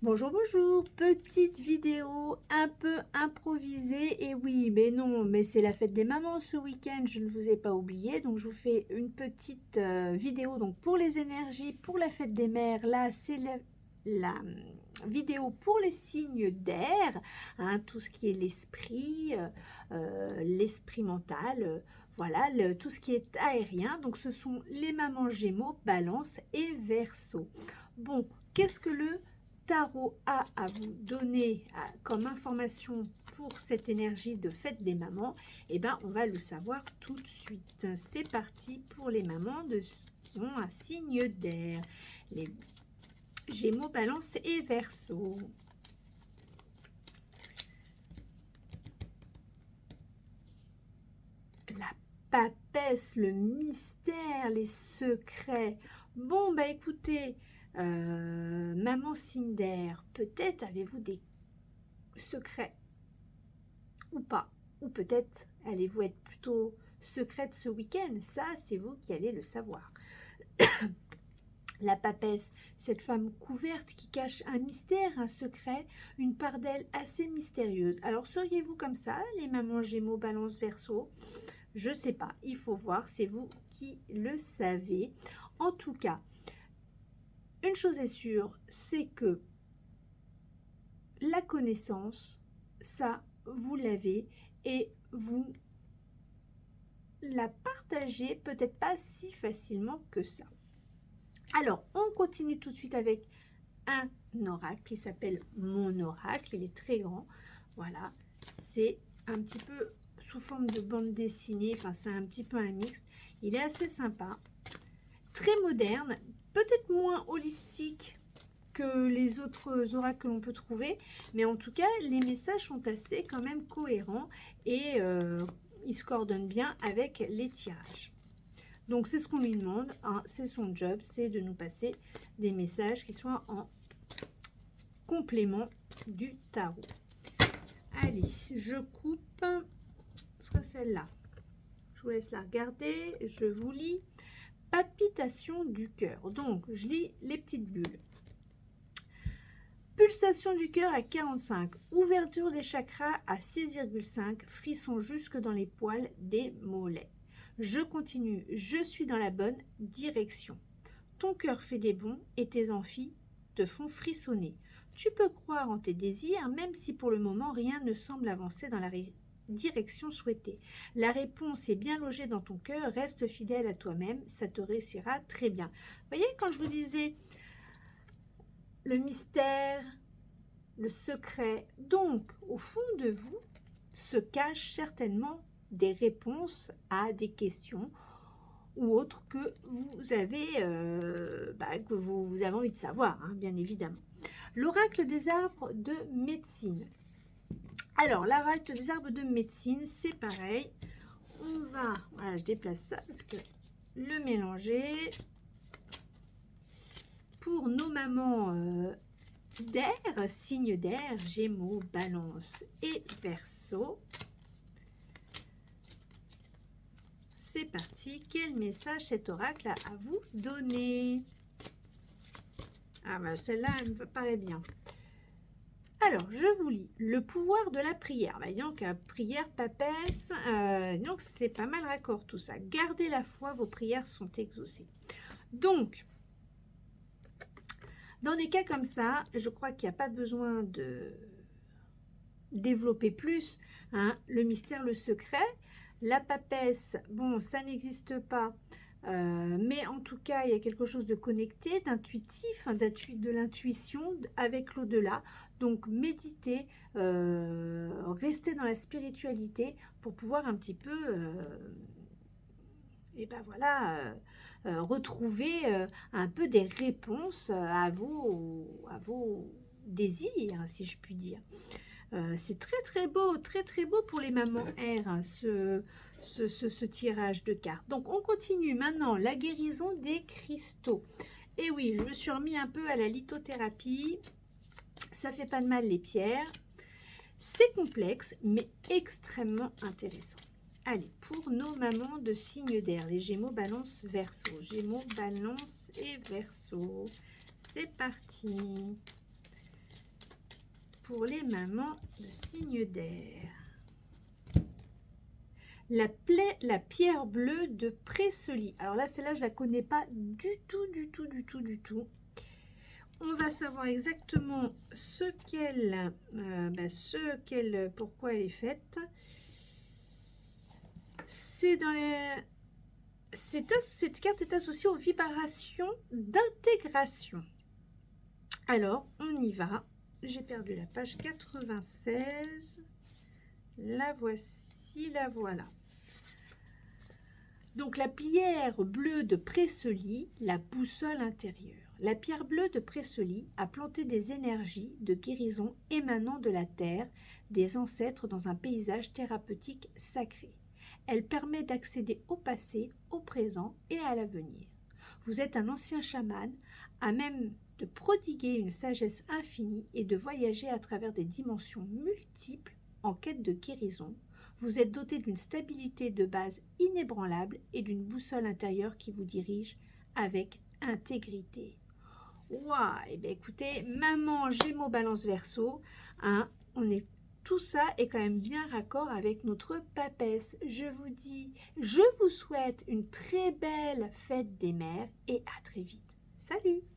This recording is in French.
Bonjour, bonjour, petite vidéo un peu improvisée, et oui, mais non, mais c'est la fête des mamans ce week-end, je ne vous ai pas oublié, donc je vous fais une petite vidéo donc pour les énergies, pour la fête des mères, là c'est vidéo pour les signes d'air, hein, tout ce qui est l'esprit mental, voilà, tout ce qui est aérien, donc ce sont les mamans Gémeaux, Balance et Verseau. Bon, qu'est-ce que le tarot a à vous donner comme information pour cette énergie de fête des mamans? Eh bien, on va le savoir tout de suite. C'est parti pour les mamans qui ont un signe d'air. Les Gémeaux, Balance et Verseau. La papesse, le mystère, les secrets. Bon, bah écoutez, maman signe d'air, peut-être avez-vous des secrets ou pas, ou peut-être allez-vous être plutôt secrète ce week-end, ça c'est vous qui allez le savoir. La papesse, cette femme couverte qui cache un mystère, un secret, une part d'elle assez mystérieuse. Alors seriez-vous comme ça, les mamans Gémeaux, Balance, Verseau? Je sais pas, il faut voir, c'est vous qui le savez. En tout cas, une chose est sûre, c'est que la connaissance, ça, vous l'avez et vous la partagez peut-être pas si facilement que ça. Alors, on continue tout de suite avec un oracle qui s'appelle Mon Oracle. Il est très grand. Voilà, c'est un petit peu sous forme de bande dessinée. Enfin, c'est un petit peu un mix. Il est assez sympa, très moderne, peut-être moins holistique que les autres oracles que l'on peut trouver, mais en tout cas, les messages sont assez quand même cohérents et ils se coordonnent bien avec les tirages. Donc, c'est ce qu'on lui demande, hein, c'est son job, c'est de nous passer des messages qui soient en complément du tarot. Allez, je coupe, ce sera celle-là. Je vous laisse la regarder, je vous lis. Palpitation du cœur. Donc, je lis les petites bulles. Pulsation du cœur à 45, ouverture des chakras à 6,5, frisson jusque dans les poils des mollets. Je continue, je suis dans la bonne direction. Ton cœur fait des bonds et tes amphis te font frissonner. Tu peux croire en tes désirs, même si pour le moment rien ne semble avancer dans la direction souhaitée. La réponse est bien logée dans ton cœur, reste fidèle à toi-même, ça te réussira très bien. Vous voyez, quand je vous disais le mystère, le secret, donc au fond de vous se cachent certainement des réponses à des questions ou autres que vous avez, que vous avez envie de savoir, hein, bien évidemment. L'oracle des arbres de médecine. Alors, l'oracle des arbres de médecine, c'est pareil. On va, voilà, je déplace ça parce que le mélanger pour nos mamans d'air, signe d'air, Gémeaux, Balance et Verseau. C'est parti. Quel message cet oracle a à vous donner? Ah ben celle-là, elle me paraît bien. Alors, je vous lis le pouvoir de la prière. Bah, donc, prière, papesse, donc c'est pas mal raccord tout ça. Gardez la foi, vos prières sont exaucées. Donc, dans des cas comme ça, je crois qu'il n'y a pas besoin de développer plus, hein, le mystère, le secret. La papesse, bon, ça n'existe pas, mais en tout cas, il y a quelque chose de connecté, d'intuitif, hein, de l'intuition avec l'au-delà. Donc, méditez, restez dans la spiritualité pour pouvoir un petit peu, et ben voilà, retrouver un peu des réponses à vos désirs, si je puis dire. C'est très beau pour les mamans R, hein, ce tirage de cartes. Donc on continue maintenant, la guérison des cristaux. Et oui, je me suis remis un peu à la lithothérapie, ça fait pas de mal les pierres. C'est complexe, mais extrêmement intéressant. Allez, pour nos mamans de signes d'air, les Gémeaux, Balance, Verseau. Gémeaux, Balance et Verseau. C'est parti. pour les mamans de signe d'air. La pierre bleue de Pressely. Alors là, celle-là, je la connais pas du tout. On va savoir exactement pourquoi elle est faite. Cette carte est associée aux vibrations d'intégration. Alors, on y va. J'ai perdu la page 96. La voici, la voilà. Donc, la pierre bleue de Pressely, la boussole intérieure. La pierre bleue de Pressely a planté des énergies de guérison émanant de la terre, des ancêtres dans un paysage thérapeutique sacré. Elle permet d'accéder au passé, au présent et à l'avenir. Vous êtes un ancien chaman, à même de prodiguer une sagesse infinie et de voyager à travers des dimensions multiples en quête de guérison. Vous êtes doté d'une stabilité de base inébranlable et d'une boussole intérieure qui vous dirige avec intégrité. Waouh, eh bien écoutez, maman, Gémeaux, Balance, Verseau, hein, tout ça est quand même bien raccord avec notre papesse. Je vous souhaite une très belle fête des mères et à très vite. Salut!